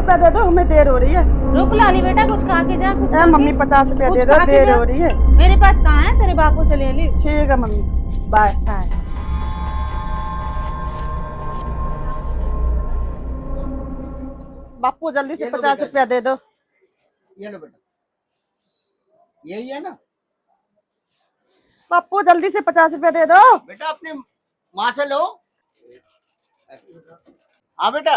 रुपया दे दो, हमें देर हो रही है। रुक लाली बेटा, कुछ खा के जा। कुछ खा के। मम्मी 50 रुपया कुछ दे दो, खा के देर जा। हो रही है। मेरे पास कहाँ है, तेरे बापू से ले ली। ठीक है मम्मी, बाय। बापू जल्दी से 50 रुपया दे दो। ये लो बेटा, यही है ना बापू जल्दी से 50 रुपया दे दो। बेटा, अपने माँ से लो। हाँ बेटा,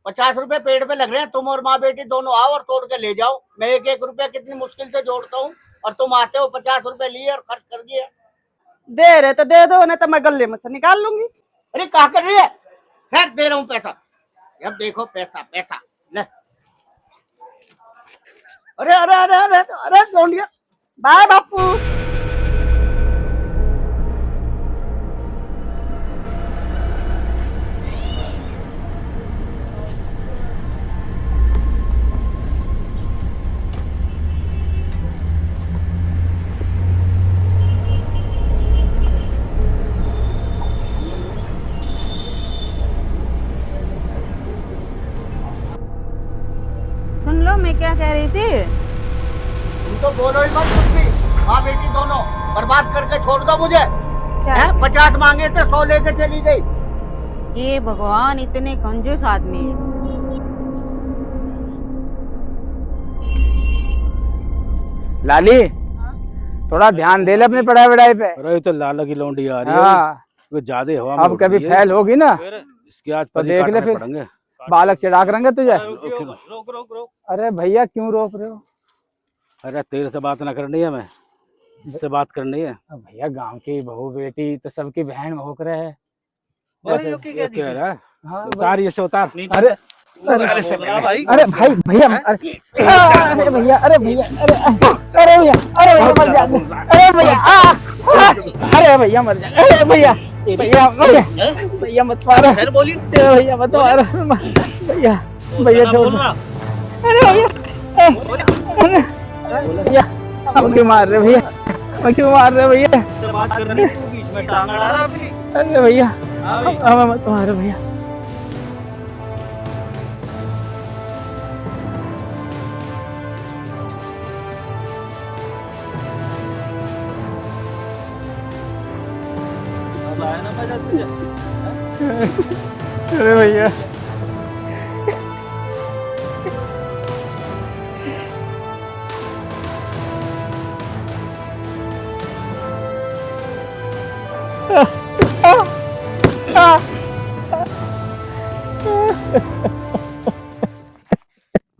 50 रुपए पेड़ पे लग रहे हैं, तुम और माँ बेटी दोनों आओ और तोड़ के ले जाओ। मैं एक एक रुपया कितनी मुश्किल से जोड़ता हूँ और तुम आते हो 50 रुपए लिए और खर्च कर दिए। दे रहे तो दे दो, नहीं तो मैं गले में से निकाल लूंगी। अरे क्या कर रही है? खैर दे रहा हूँ पैसा, जब देखो पैसा पैसा ले। अरे अरे अरे अरे अरे सोनिया, बाय बापू। सुन लो, मैं क्या कह रही थी। तुम तो बोलो ही मत कुछ भी। माँ बेटी दोनों बर्बाद करके छोड़ दो मुझे। 50 मांगे थे, 100 लेके चली गई। ये भगवान, इतने कंजूस आदमी है। लाली, थोड़ा ध्यान दे ले अपनी पढ़ाई वढ़ाई पे। अरे तो लाला की लौंडी आ रही है। हाँ, वो ज्यादा हवा में अब कभी फेल होगी ना इसके आज तो देख ले फिर पड़ेंगे। बालक चिढ़ा करेंगे तुझे। रोक रोक रोक। अरे भैया क्यों रोक रहे हो? अरे तेरे से बात ना करनी है, मैं इससे बात करनी है। भैया गांव की बहू बेटी तो सबकी बहन भोक रहे है। ये कह रहा है, हाँ, उतार ये से उतार। अरे अरे भाई, अरे भैया, अरे भैया, अरे भैया, अरे भैया, अरे भैया मर जा, अरे भैया, अरे भैया मर जा, अरे भैया, भैया भैया भैया मत मारो, भैया मत मारो, भैया भैया छोड़, अरे भैया, भैया हम क्यों मार रहे भैया, हम क्यों मार रहे भैया, अरे भैया हमें मत मारो भैया। अरे भैया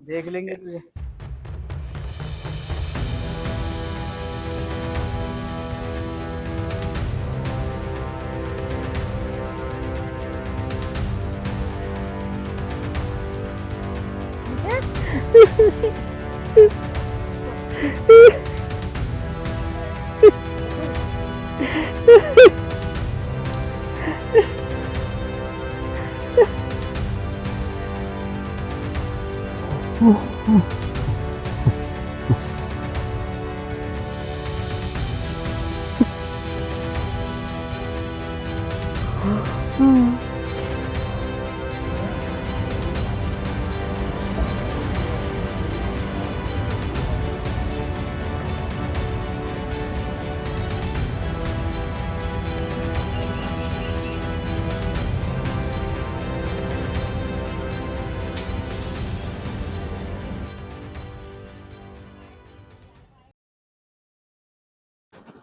देख लेंगे तुझे।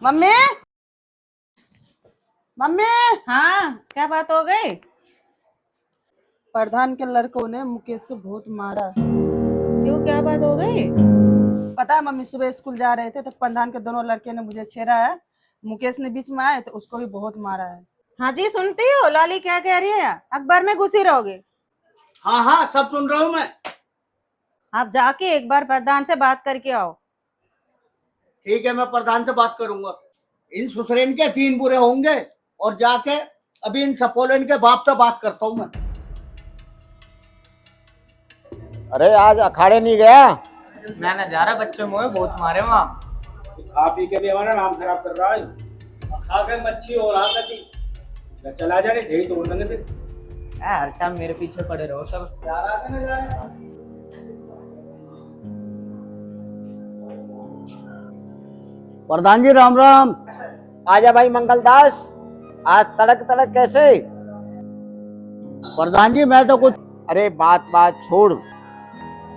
मम्मी, मम्मी, हाँ, क्या बात हो गई? प्रधान के लड़कों ने मुकेश को बहुत मारा। क्यों, क्या बात हो गई? पता है मम्मी, सुबह स्कूल जा रहे थे तो प्रधान के दोनों लड़के ने मुझे छेड़ा है। मुकेश ने बीच में आए तो उसको भी बहुत मारा है। हाँ जी, सुनती हो लाली क्या कह रही है? अखबार में घुसी रहोगे। हाँ हाँ, सब सुन रहा हूँ मैं। आप जाके एक बार प्रधान से बात करके आओ। ठीक है, मैं प्रधान से बात करूंगा। इन सुसरेन के 3 बुरे होंगे और जाके अभी इन सपोलन के बाप से बात करता हूँ मैं। अरे आज अखाड़े नहीं गया? मैं नजारा बच्चों मोए बहुत मारे वहाँ। खा पी के भी हमारा नाम खराब कर रहा है। खा के मच्छी हो रहा था, चला जाने थे तोड़ देंगे थे। हर टाइम मेरे पीछे पड़े रहो सब। प्रधान जी राम राम। आजा भाई मंगलदास, आज तड़क तड़क कैसे? प्रधान जी मैं तो कुछ, अरे बात बात छोड़,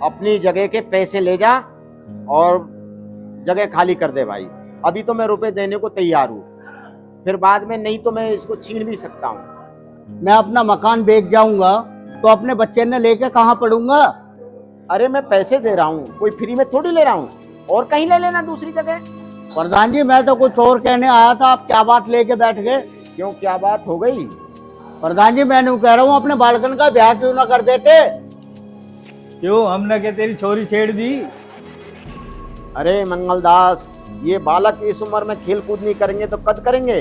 अपनी जगह के पैसे ले जा और जगह खाली कर दे भाई। अभी तो मैं रुपए देने को तैयार हूँ, फिर बाद में नहीं तो मैं इसको छीन भी सकता हूँ। मैं अपना मकान बेच जाऊंगा तो अपने बच्चे ने लेके कहाँ पढ़ूंगा? अरे मैं पैसे दे रहा हूँ, कोई फ्री में थोड़ी ले रहा हूँ, और कहीं ले लेना दूसरी जगह। प्रधान जी मैं तो कुछ और कहने आया था, आप क्या बात लेके बैठ गए? क्यों, क्या बात हो गई? प्रधान जी मैं नहीं कह रहा हूँ, अपने बालकन का ब्याह क्यों ना कर देते? क्यों, हमने क्या तेरी छोरी छेड़ दी? अरे मंगलदास, ये बालक इस उम्र में खेल कूद नहीं करेंगे तो कद करेंगे?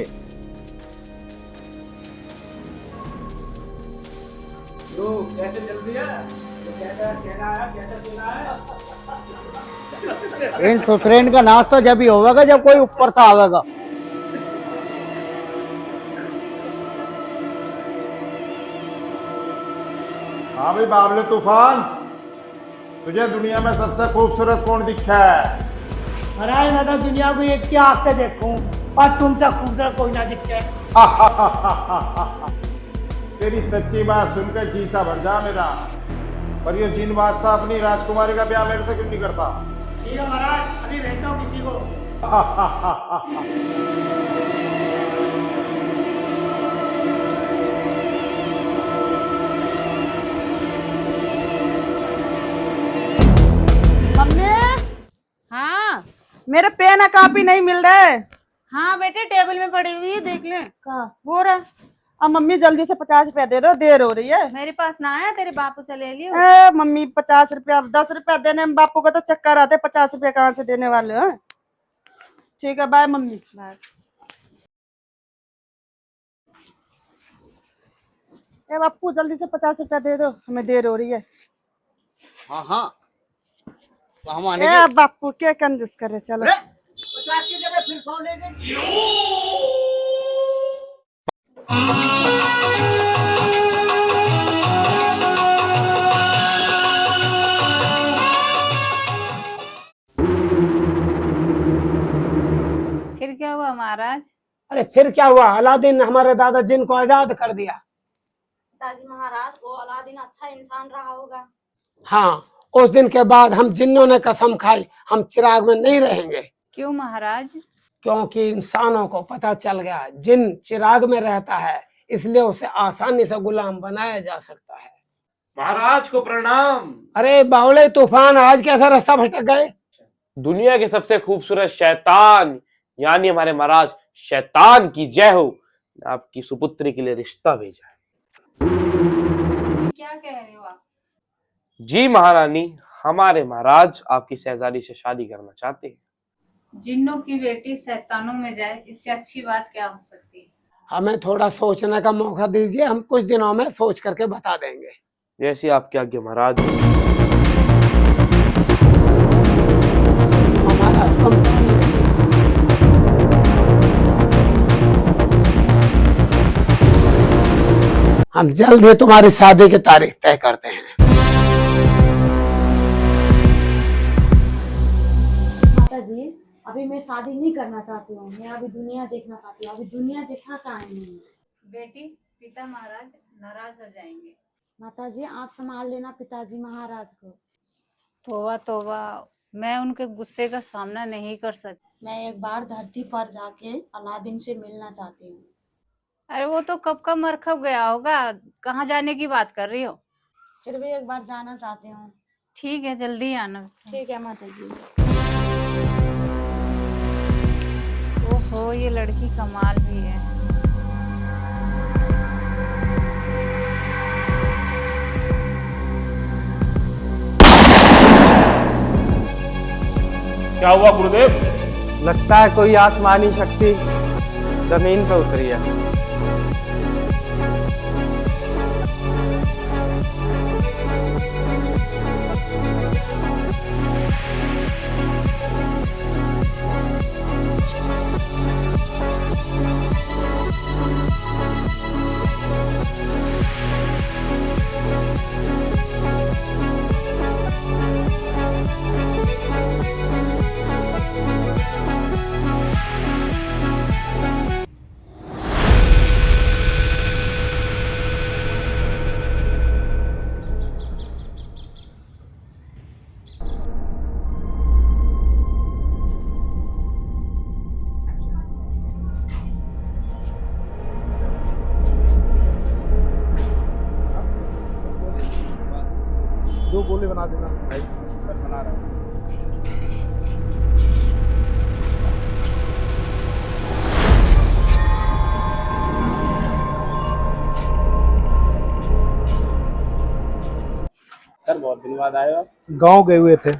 तो कैसे चल रही है? कैसा कहना है, कैसा सुना है? इन सुसरेन का नाश तो जब ही होगा जब कोई ऊपर से आवेगा। हाँ भाई बाबले तूफान, तुझे दुनिया में सबसे खूबसूरत कौन दिखता है? महाराज मैं तो दुनिया को एक की आंख से देखूं और तुमसे खूबसूरत कोई ना दिखे। तेरी सच्ची बात सुनकर जीसा भर जा मेरा। पर ये जिन बादशाह अपनी राजकुमारी का ब्याह मेरे से क्यों नहीं करता? ठीक है महाराज, अभी भेजता हूँ किसी को। मम्मी हाँ मेरे पेन और कॉपी नहीं मिल रहे। हाँ बेटे, टेबल में पड़ी हुई है, देख ले। कहाँ? वो रहा। अब मम्मी जल्दी से 50 रुपया दे दो, देर हो रही है। मेरे पास ना आया, तेरे बापू से ले लियो। मम्मी 50 रुपया, 10 रुपया देने में बापू को तो चक्कर आते, 50 रुपया कहाँ से देने वाले हो? ठीक है, बाय मम्मी। बाय। बापू जल्दी से 50 रुपया दे दो, हमें देर हो रही है। हाँ हाँ, तो हम आने बापू क्या कंजूस कर रहे, चलो। 50 की जगह फिर 100 ले गए। फिर क्या हुआ महाराज? अरे फिर क्या हुआ, अलादीन ने हमारे दादा जिन को आजाद कर दिया। पिताजी महाराज, वो अलादीन अच्छा इंसान रहा होगा। हाँ, उस दिन के बाद हम जिन्नों ने कसम खाई, हम चिराग में नहीं रहेंगे। क्यों महाराज? क्योंकि इंसानों को पता चल गया जिन चिराग में रहता है, इसलिए उसे आसानी से गुलाम बनाया जा सकता है। महाराज को प्रणाम। अरे बावले तूफान, आज कैसा रास्ता भटक गए? दुनिया के सबसे खूबसूरत शैतान यानी हमारे महाराज शैतान की जय हो, आपकी सुपुत्री के लिए रिश्ता भेजा है। क्या कह रहे हो आप? जी महारानी, हमारे महाराज आपकी शहजादी से शादी करना चाहते हैं। जिन्नों की बेटी शैतानों में जाए, इससे अच्छी बात क्या हो सकती है? हमें थोड़ा सोचने का मौका दीजिए, हम कुछ दिनों में सोच करके बता देंगे। जैसी आपकी आज्ञा महाराज। हमारा हम जल्द ही तुम्हारी शादी की तारीख तय करते हैं। माता जी, अभी मैं शादी नहीं करना चाहती हूँ, मैं अभी दुनिया देखना चाहती हूँ। अभी दुनिया देखना टाइम नहीं है। बेटी, पिता महाराज नाराज हो जाएंगे। माता जी आप संभाल लेना पिताजी महाराज को। तोबा तोबा, मैं उनके गुस्से का सामना नहीं कर सकती। मैं एक बार धरती पर जाके अलादीन से मिलना चाहती हूँ। अरे वो तो कब का मर खप गया होगा, कहाँ जाने की बात कर रही हो? फिर भी एक बार जाना चाहती हूँ। ठीक है, जल्दी आना। ठीक है माता जी। ओहो, ये लड़की कमाल भी है। क्या हुआ गुरुदेव? लगता है कोई आसमानी शक्ति जमीन पे उतरी है। 2 गोले बना देना भाई। सर बना रहा हूँ। सर बहुत दिन बाद आए हो आप? गाँव गए हुए थे।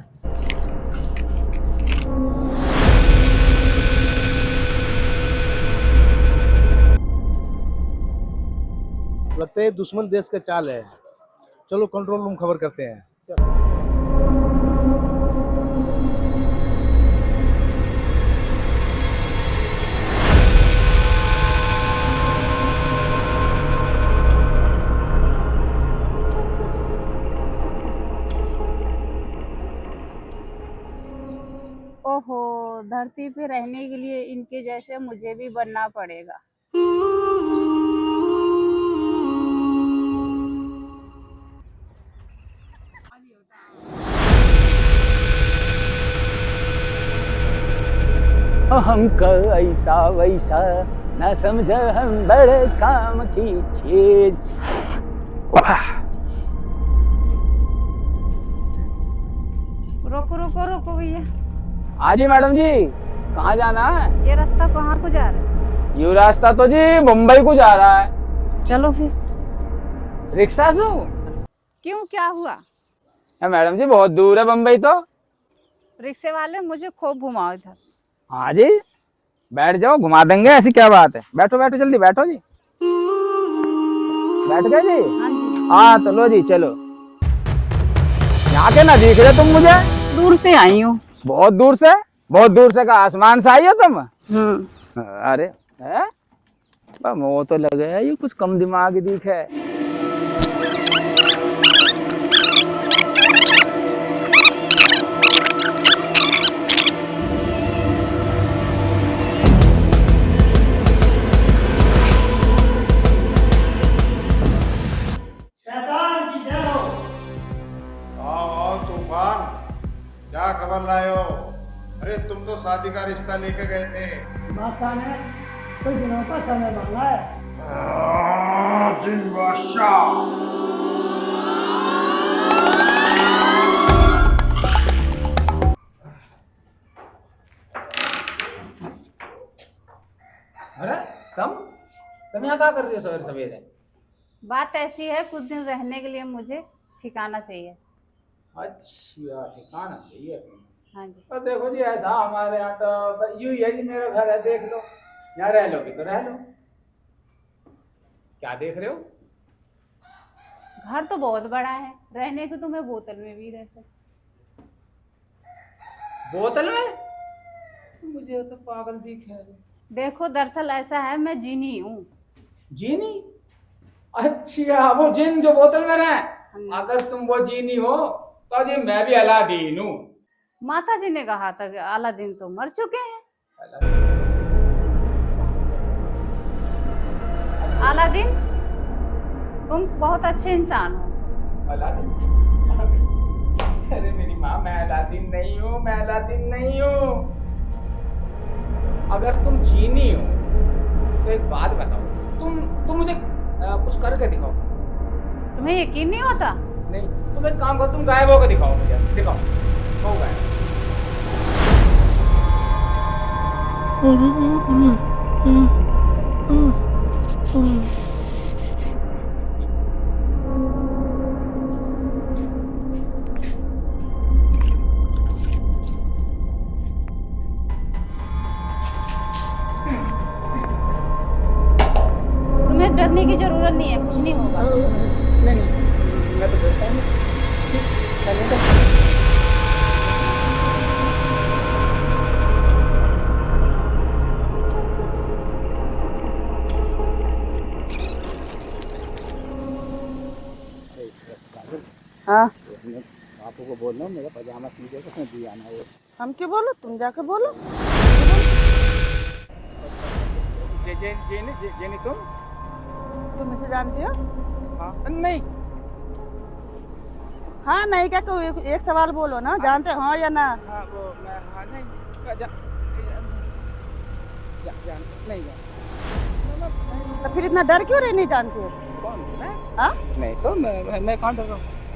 लगता है दुश्मन देश का चाल है। चलो कंट्रोल रूम खबर करते हैं। ओहो, धरती पे रहने के लिए इनके जैसे मुझे भी बनना पड़ेगा। हमको ऐसा वैसा न समझ हम बड़े काम की चीज। रुको रुको रुको भैया, हाँ जी मैडम जी, कहाँ जाना है? ये रास्ता कहाँ को जा रहा है? ये रास्ता तो जी मुंबई को जा रहा है। चलो फिर। रिक्शा से? क्यों, क्या हुआ? मैडम जी बहुत दूर है मुंबई तो। रिक्शे वाले मुझे खूब घुमाओ इधर। हाँ जी, बैठ जाओ, घुमा देंगे, ऐसी क्या बात है। बैठो बैठो, जल्दी बैठो जी। बैठ गए जी? हाँ जी। हाँ तो लो जी, चलो। यहाँ के ना दिख रहे तुम मुझे? दूर से आई हूँ। बहुत दूर से? बहुत दूर से? का आसमान से आई हो तुम? अरे है, वो तो लगे है ये कुछ कम दिमाग दिखे। क्या खबर लाए हो? अरे तुम तो शादी का रिश्ता लेके गए थे। माता ने कुछ दिनों का समय मांगा है। जिन बादशाह, अरे तुम यहाँ क्या कर रही हो सवेरे सवेरे? बात ऐसी है, कुछ दिन रहने के लिए मुझे ठिकाना चाहिए। अच्छा, ठिकाना चाहिए? हाँ जी। तो देखो जी, ऐसा हमारे यहाँ तो यूं ही है जी, मेरा घर है, देख लो, यहाँ रह लोगे तो रह लो। क्या देख रहे हो? घर तो बहुत बड़ा है, रहने को तो मैं बोतल में भी रह सकती। बोतल में? मुझे तो पागल दिखे। देखो दरअसल ऐसा है, मैं जीनी हूँ। जीनी? अच्छा, वो जिन जो बोतल में रहे। अगर तुम वो जीनी हो तो जी मैं भी अलादीन हूँ। माता जी ने कहा था कि अलादीन तो मर चुके हैं। अलादीन, तुम बहुत अच्छे इंसान हो। अलादीन? अरे मेरी माँ, मैं अलादीन नहीं हूँ, मैं अलादीन नहीं हूँ। अगर तुम जीनी हो तो एक बात बताओ, तुम मुझे कुछ करके दिखाओ। तुम्हें यकीन नहीं होता? नहीं, तुम एक काम करो, तुम गायब होकर दिखाओ मुझे, दिखाओ। हो गायब। तुम्हें डरने की जरूरत नहीं है, कुछ नहीं होगा। नहीं, मैं तो डरता नहीं। हाँ, बापू को बोलना मेरा पजामा सीधे उसने दिया ना वो। हम क्यों बोलो, तुम जाके बोलो। जेनी तुम इसे जानती हो? हाँ, नहीं। हाँ नहीं, क्या तो एक सवाल बोलो ना, जानते हो हाँ या ना? हाँ, वो मैं हाँ नहीं नहीं तो फिर इतना डर क्यों रहे, नहीं जानते हो? कौन? मैं? हाँ? नहीं तो मैं कहाँ डर रहा हूँ?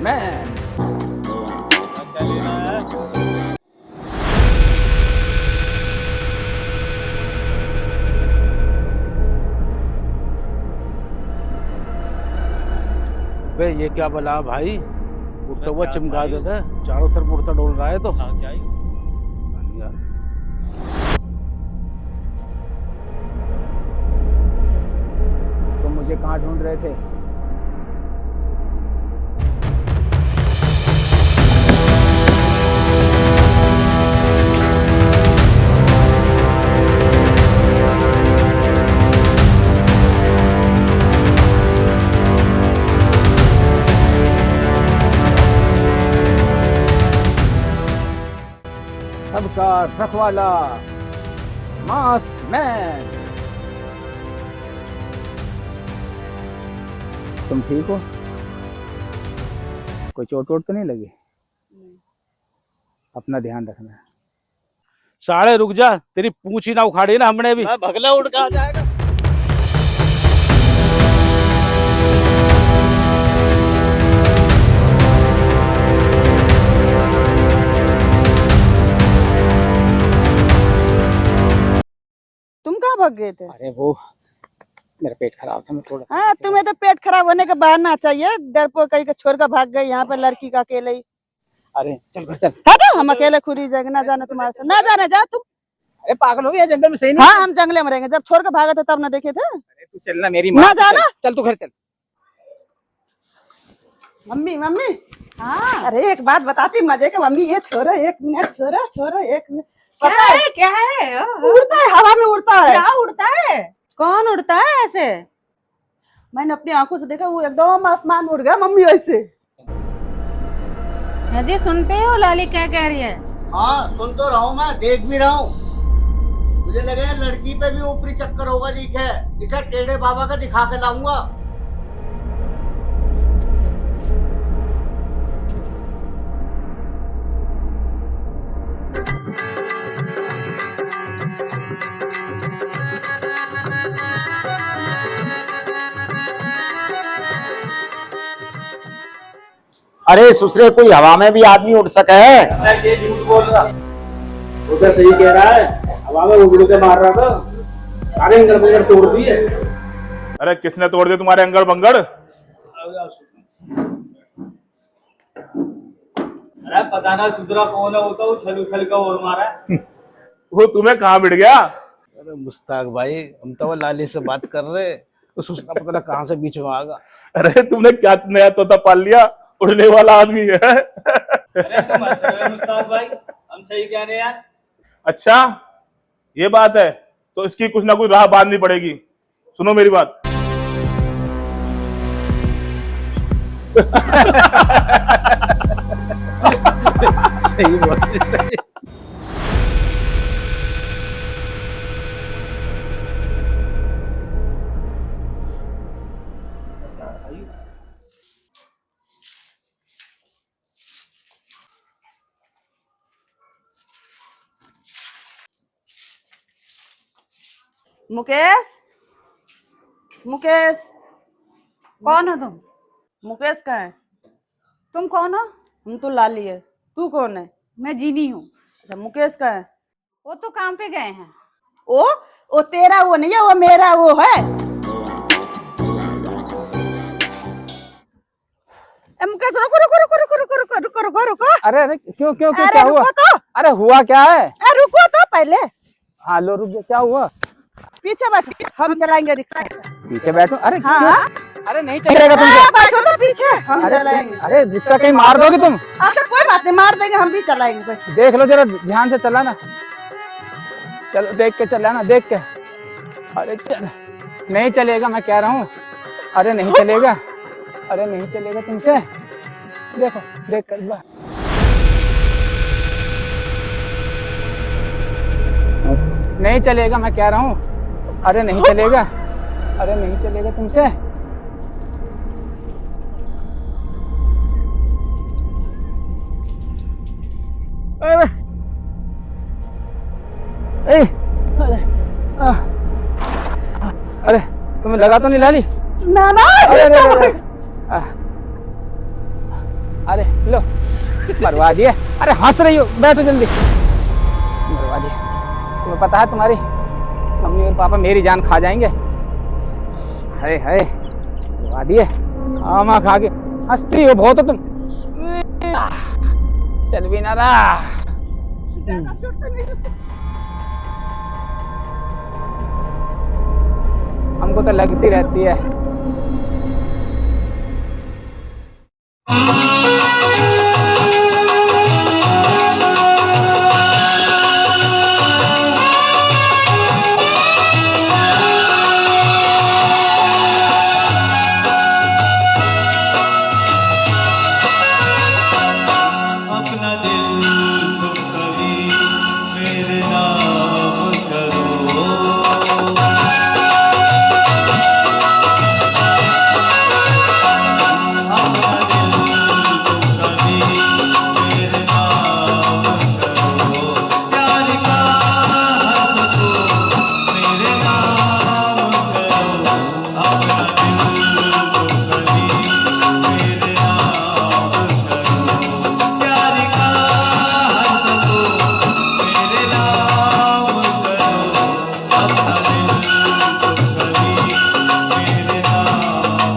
मैन। क्या लेना है? बे ये क्या बला भाई, उड़ता हुआ चमका देता है, चारों तरफ उड़ता डोल रहा है तो। हाँ क्या ही? तुम मुझे कहाँ ढूंढ रहे थे? सबका रखवाला मास्क मैन। तुम ठीक हो? कोई चोट वोट तो नहीं लगी? अपना ध्यान रखना। साले रुक जा, तेरी पूंछ ही ना उखाड़ी ना हमने भी। भगला उड़ के आ जाएगा। तुम कहाँ भाग गए थे? अरे वो मेरा पेट खराब था, मैं थोड़ा। हाँ, तुम्हें तो पेट खराब होने का बहाना चाहिए। डरपोक कहीं का छोड़ कर भाग गई यहाँ पे लड़की का अकेले ही। अरे चल घर चल। हटो, हम अकेले खुरी जाएंगे, ना जाना तुम्हारे साथ, ना जाना, जा तुम। अरे पागल हो गया, जंगल में सही नहीं। हाँ, हम जंगले में रहेंगे, जब छोड़ कर भागा था तब ना देखे थे। अरे तू चलना मेरी ना जाना। चल तू घर चल। मम्मी मम्मी, हाँ अरे एक बात बताती मजे का। मम्मी ये छोरा, एक मिनट छोरा, छोरा एक मिनट। पता है क्या है? उड़ता है, हवा में उड़ता है। क्या उड़ता है? कौन उड़ता है ऐसे? मैंने अपनी आंखों से देखा, वो एकदम आसमान उड़ गया मम्मी वैसे। जी सुनते हो लाली क्या कह रही है? हाँ सुन तो रहा हूँ, मैं देख भी रहा हूँ। मुझे लगे लड़की पे भी ऊपरी चक्कर होगा, दिखे इसे टेढ़े बाबा का दिखा के लाऊंगा। अरे ससुरे, कोई हवा में भी आदमी उड़ सके है? ये झूठ बोल रहा। वो तो सही कह रहा है, हवा में उड़ के मार रहा था, सारे अंगड़ बंगड़ तोड़ दिए। अरे किसने तोड़ दिए तुम्हारे अंगड़ बंगड़? अरे पता ना सुधरा कौन है, वो तो छल उछल का और मारा है। वो तुम्हें कहाँ मिट गया? अरे मुस्ताक भाई, हम तो वो लाली से बात कर रहे, तो उसका पता नहीं कहाँ से बीच में आ गया। अरे तुमने क्या नया तोता पाल लिया, उड़ने वाला आदमी है। अरे तुम हंस रहे हो मुस्ताक भाई, हम सही कह रहे हैं यार। अच्छा ये बात है, तो इसकी कुछ ना कुछ राह बांधनी पड़ेगी। सुनो मेरी बात। सही बात है। मुकेश, मुकेश, कौन हो तुम? मुकेश कहाँ है? तुम कौन हो? हम तो लाली है। तू कौन है? मैं जीनी हूँ। अच्छा, मुकेश कहाँ है? वो तो काम पे गए हैं। वो तेरा वो नहीं है, वो मेरा वो है। मुकेश रुको रुको रुको रुको रुको रुको रुको रुको रुको। अरे अरे क्यों क्यों क्यों, अरे क्या हुआ? रुको तो। अरे हुआ क्या है? रुको तो पहले। हाँ लो रुक जा, क्या हुआ? पीछे बैठो, हम चलाएंगे रिक्शा। पीछे बैठो। अरे हाँ, अरे नहीं चलेगा तुमसे। बैठो तो पीछे, हम चलाएंगे। अरे रिक्शा कहीं मार दोगे तुम? अच्छा कोई बात नहीं, मार देंगे, हम भी चलाएंगे। देख लो जरा, ध्यान से चलाना। चलो देख के चलाना, देख के। अरे चल, नहीं चलेगा मैं कह रहा हूँ। अरे नहीं चलेगा, अरे नहीं चलेगा तुमसे। देखो देख कर बा। नहीं चलेगा मैं कह रहा हूँ। अरे नहीं चलेगा, अरे नहीं चलेगा तुमसे। अरे अरे तुम्हें लगा तो नहीं लाली? ना ना, अरे अरे अरे अरे लो मरवा दिए। अरे हंस रही हो, बैठो जल्दी। मरवा दिए। तुम्हें पता है तुम्हारी मम्मी और पापा मेरी जान खा जाएंगे। हाय हाय मरवा दिए। खामा खा के हंसती हो बहुत हो तुम। चल भी ना रहा। हमको तो लगती रहती है। अपना दिल तुम कभी मेरे नाम करो। अपना दिल तुम कभी मेरे नाम करो। प्यार का हंसको मेरे नाम करो। अपना दिल तुम कभी मेरे नाम करो। प्यार का हंसको मेरे नाम करो। अपना दिल तुम कभी मेरे नाम करो।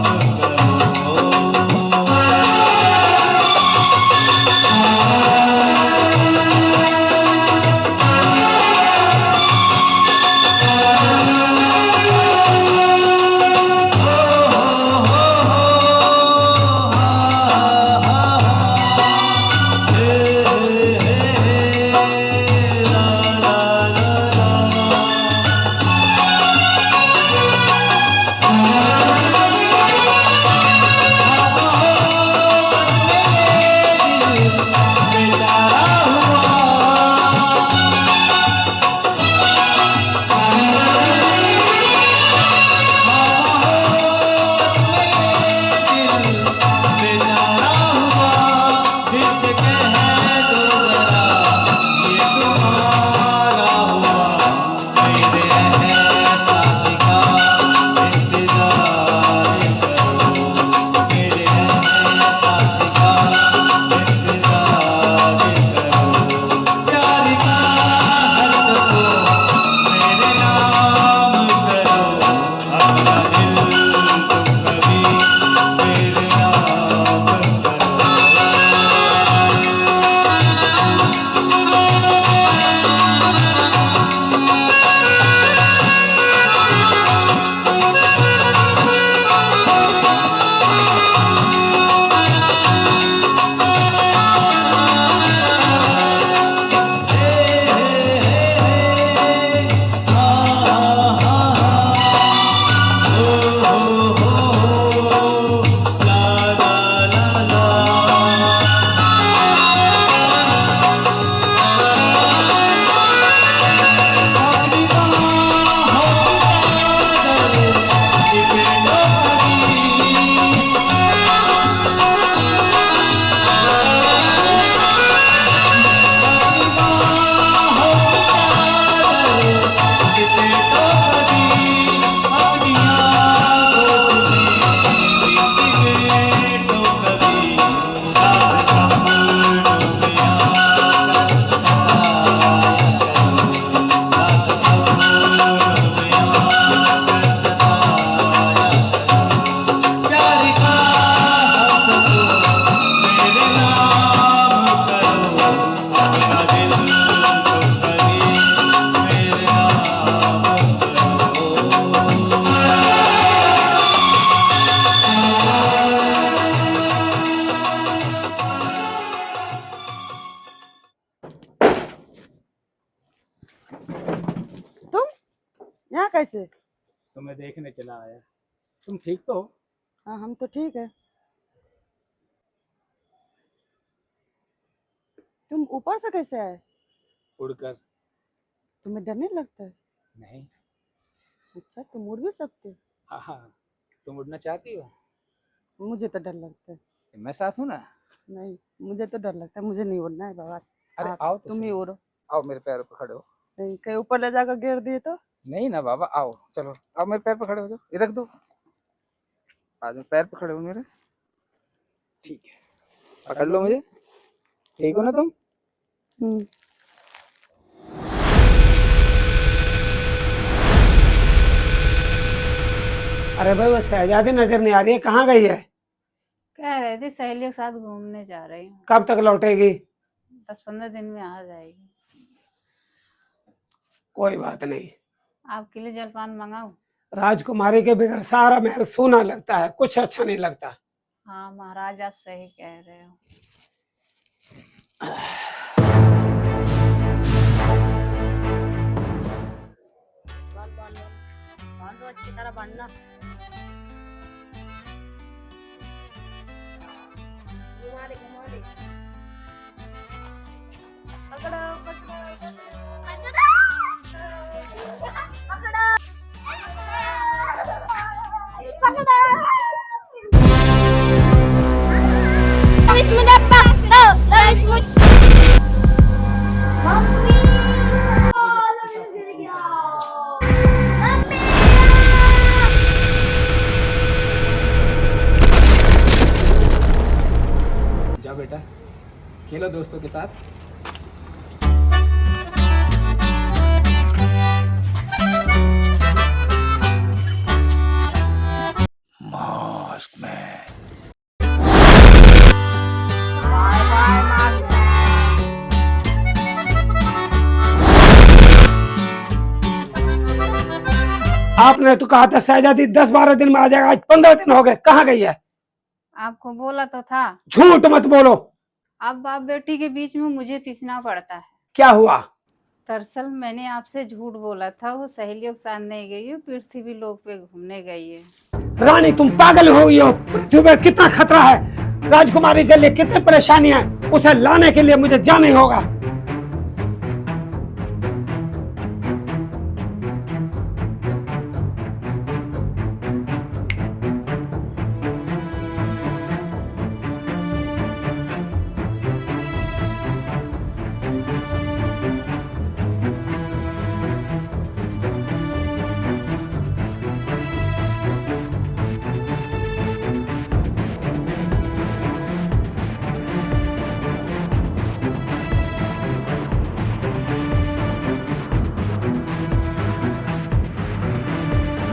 यहाँ कैसे? तो मैं देखने चला आया। तुम ठीक तो हो? हाँ हम तो ठीक है। तुम ऊपर से कैसे आए? उड़कर। तुम्हें डर नहीं लगता है? नहीं। अच्छा तुम उड़ भी सकते हो? हाँ हाँ। तुम उड़ना चाहती हो? मुझे तो डर लगता है। मैं साथ हूँ ना। नहीं मुझे तो डर लगता है, मुझे नहीं उड़ना है बाबा। अरे आओ तो तुम ही सही। उड़ो। आओ मेरे पैरों पर खड़े हो। नहीं कहीं ऊपर ले जाकर गिर दिए तो? नहीं ना बाबा, आओ चलो आओ मेरे पैर पर खड़े हो जाओ। ये रख दो। आज पैर पर खड़े हो मेरे। ठीक है। पकड़ लो मुझे, ठीक हो ना तुम? अरे भाई वो शहजादी नजर नहीं आ रही है, कहाँ गई है? कह रहे थे सहेलियों के साथ घूमने जा रही हूँ, कब तक लौटेगी? 10-15 दिन में आ जाएगी। कोई बात नहीं। आपके लिए जलपान मंगाऊं? राजकुमारी के बगैर सारा महल सोना लगता है, कुछ अच्छा नहीं लगता। हाँ महाराज, आप सही कह रहे हो। बांध दो, अच्छी तरह बांधना। घुमा दे, घुमा दे। पकड़ो, पकड़ो, पकड़ो। पकड़ो। पकड़ो। Lewis muda pकड़ो, Lewis muda। Mummy, Lewis गिर गया। मम्मी। जा बेटा, खेलो दोस्तों के साथ। आपने तो कहा था शहजादी 10-12 दिन में आ जाएगा, आज 15 दिन हो गए, कहाँ गई है? आपको बोला तो था। झूठ मत बोलो। अब बाप बेटी के बीच में मुझे पिसना पड़ता है। क्या हुआ? दरअसल मैंने आपसे झूठ बोला था, वो सहेलियों के साथ नहीं गई है, पृथ्वी लोक पे घूमने गई है। रानी तुम पागल हो गई हो, पृथ्वी पर कितना खतरा है, राजकुमारी के लिए कितनी परेशानियां हैं, उसे लाने के लिए मुझे जाना ही होगा।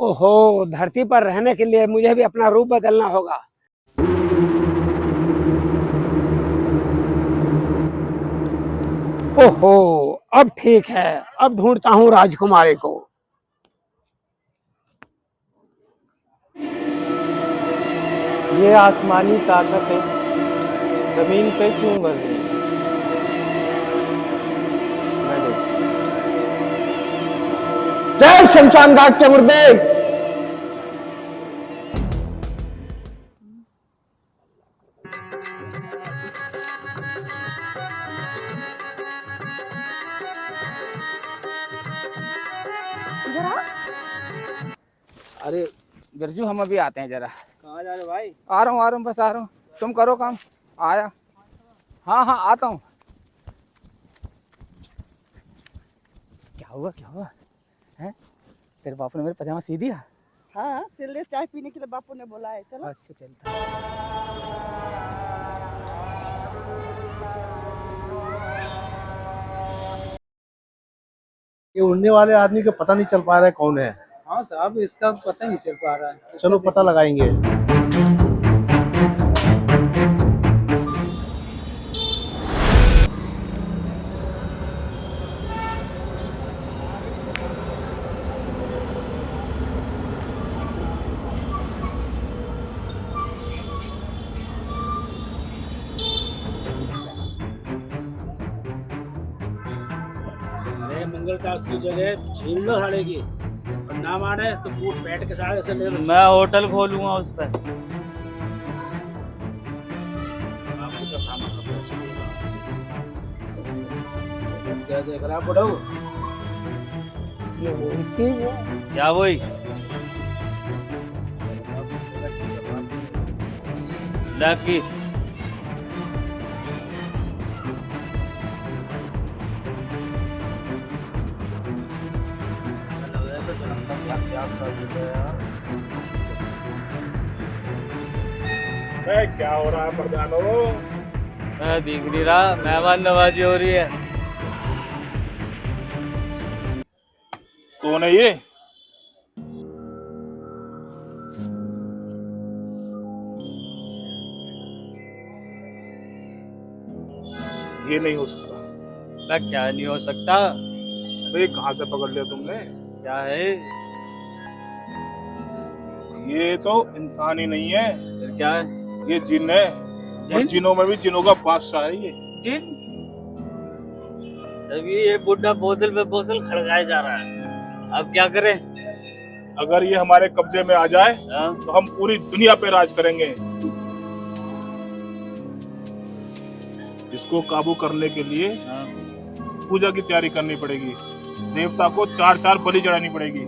ओहो, धरती पर रहने के लिए मुझे भी अपना रूप बदलना होगा। ओहो, अब ठीक है, अब ढूंढता हूँ राजकुमारी को। ये आसमानी ताकत है, जमीन पे क्यों मर रही है? जय शमशान घाट के मुर्दे। अरे बिरजू, हम अभी आते हैं जरा। कहाँ जा रहे भाई? आ रहा हूँ, बस आ रहा हूँ। तुम करो काम। आया। हाँ हाँ, आता हूँ। क्या हुआ है? तेरे बापू ने मेरे पजामा सी दिया? हाँ, सिले चाय पीने के लिए बापू ने बोला है, चलो। अच्छा चलता। ये उड़ने वाले आदमी का पता नहीं चल पा रहा है कौन है। हाँ साहब, इसका पता नहीं चल पा रहा है। चलो पता लगाएंगे। मंगलदास की जगह छीन लो साड़े की, और ना माने तो कूट बैठ के साड़े से ले लो। मैं होटल खोलूंगा उस पर। क्या देख रहा बुढ़ऊ? ये वही चीज है। क्या वही? लकी क्या हो रहा है प्रधानो? दिख नहीं रहा, मेहमान नवाजी हो रही है। कौन है ये? ये नहीं हो सकता। मैं क्या नहीं हो सकता? अरे कहाँ से पकड़ लिया तुमने? क्या है? ये तो इंसान ही नहीं है। फिर क्या है? ये जिन है। और जिनों में भी जिनों का बादशाह है ये। जिन? तभी ये बुढ़ा बोतल पे बोतल खड़काए जा रहा है। अब क्या करें? अगर ये हमारे कब्जे में आ जाए तो हम पूरी दुनिया पे राज करेंगे। इसको काबू करने के लिए पूजा की तैयारी करनी पड़ेगी। देवता को 4 बलि चढ़ानी पड़ेगी।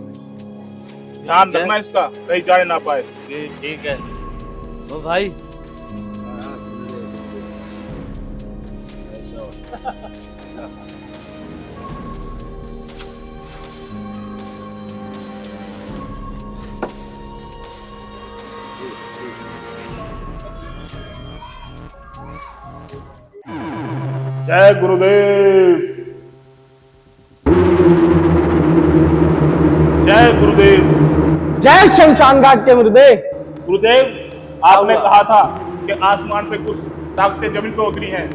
ध्यान रखना इसका, कहीं जाने ना पाए। ठीक है। ओ भाई, जय गुरुदेव। जय गुरुदेव। जय शमशान घाट के मुर्दे। गुरुदेव, आपने कहा था कि आसमान से कुछ ताकतें जमीन पर उतरी हैं।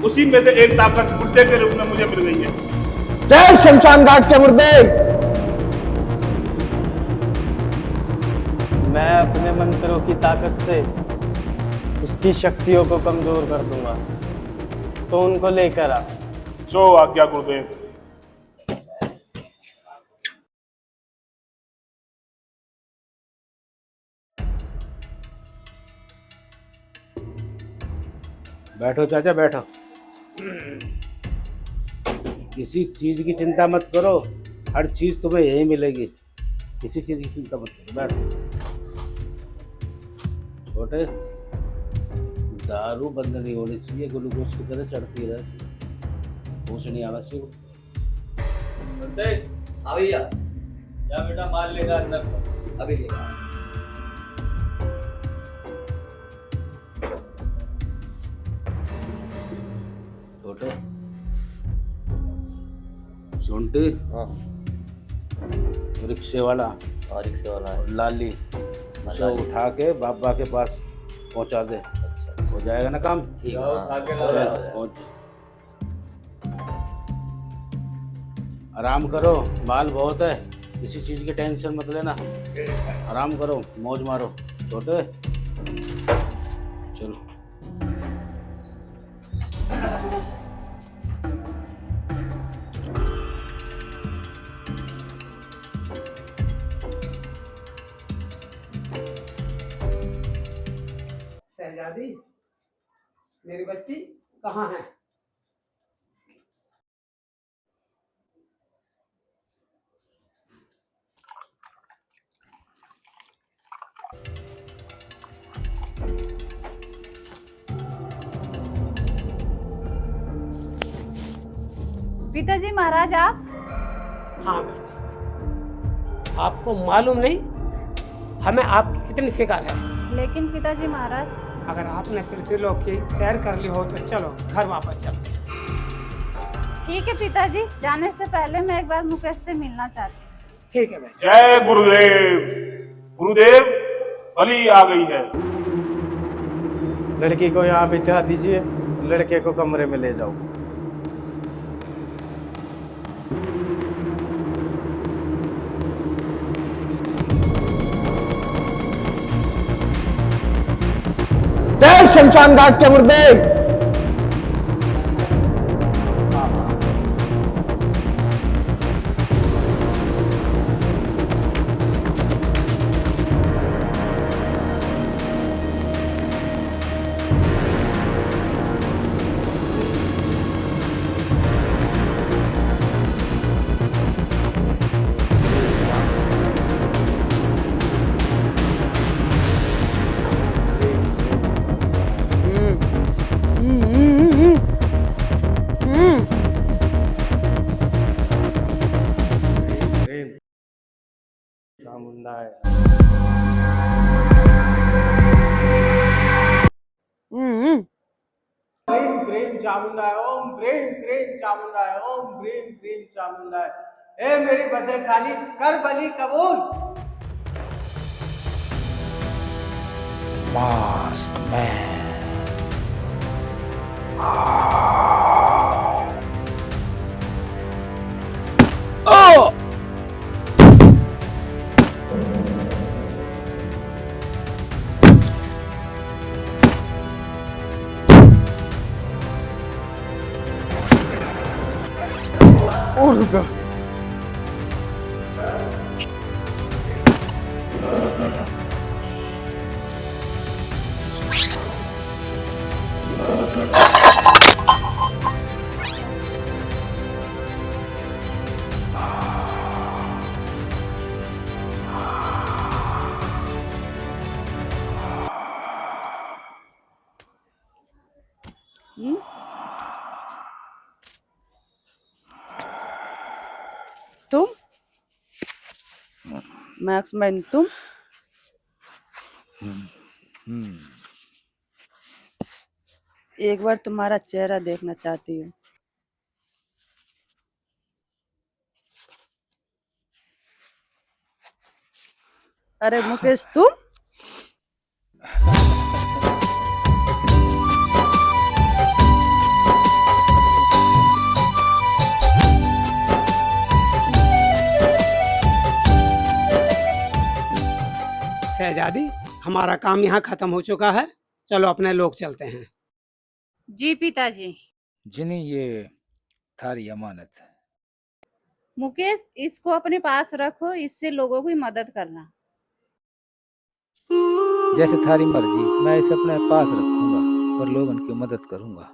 उसी में से एक ताकत मुर्दे के रूप में मुझे मिल गई है। जय शमशान घाट के मुर्दे। मैं अपने मंत्रों की ताकत से उसकी शक्तियों को कमजोर कर दूंगा, तो उनको लेकर आ। जो आज्ञा गुरुदेव। बैठो चाचा, बैठो। किसी चीज की चिंता मत करो, हर चीज तुम्हें यही मिलेगी। किसी चीज की चिंता मत करो, बैठो। छोटे, दारू बंद नहीं होनी चाहिए, ग्लूकोज की तरह चढ़ती रहे, होश नहीं आना चाहिए। भैया, जा बेटा, माल लेगा अंदर, अभी लेगा। छोटे, सुनती, रिक्शे वाला और लाली, उसे उठा के बाबा के पास पहुंचा दे। हो जाएगा ना काम? ठीक है, पहुंच। आराम करो, माल बहुत है, किसी चीज की टेंशन मत लेना। आराम करो, मौज मारो। छोटे, चलो। शहजादी, मेरी बच्ची कहाँ है? पिताजी महाराज, आप? हाँ बेटा, आपको मालूम नहीं हमें आपकी कितनी फिक्र है। लेकिन पिताजी महाराज, अगर आपने पृथ्वीलोक की सैर कर ली हो तो चलो घर वापस चलते हैं। ठीक है पिताजी, जाने से पहले मैं एक बार मुकेश से मिलना चाहती हूँ। ठीक है बेटा। जय गुरुदेव। गुरुदेव, बलि आ गई है। लड़की को यहाँ बिठा दीजिए, लड़के को कमरे में ले जाओ। जय शमशान घाट के मुर्दे। चामुंडा है। ग्रीम ग्रीम चामुंडाय, ओम ग्रीम ग्रीम चामुंडाय, ओम ग्रीम ग्रीम चामुंडाय। ए मेरी भद्रकाली, कर बलि कबूल। Mask man. तुम मैक्समैन, तुम एक बार तुम्हारा चेहरा देखना चाहती हूँ। अरे मुकेश, तुम शहजादी, हमारा काम यहाँ खत्म हो चुका है, चलो अपने लोग चलते हैं। जी पिताजी। जिनी, ये थारी अमानत है। मुकेश, इसको अपने पास रखो, इससे लोगों की मदद करना। जैसे थारी मर्जी, मैं इसे अपने पास रखूंगा और लोगों की मदद करूंगा।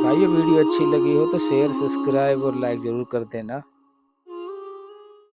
भाई, ये वीडियो अच्छी लगी हो तो शेयर, सब्सक्राइब और लाइक जरूर कर देना।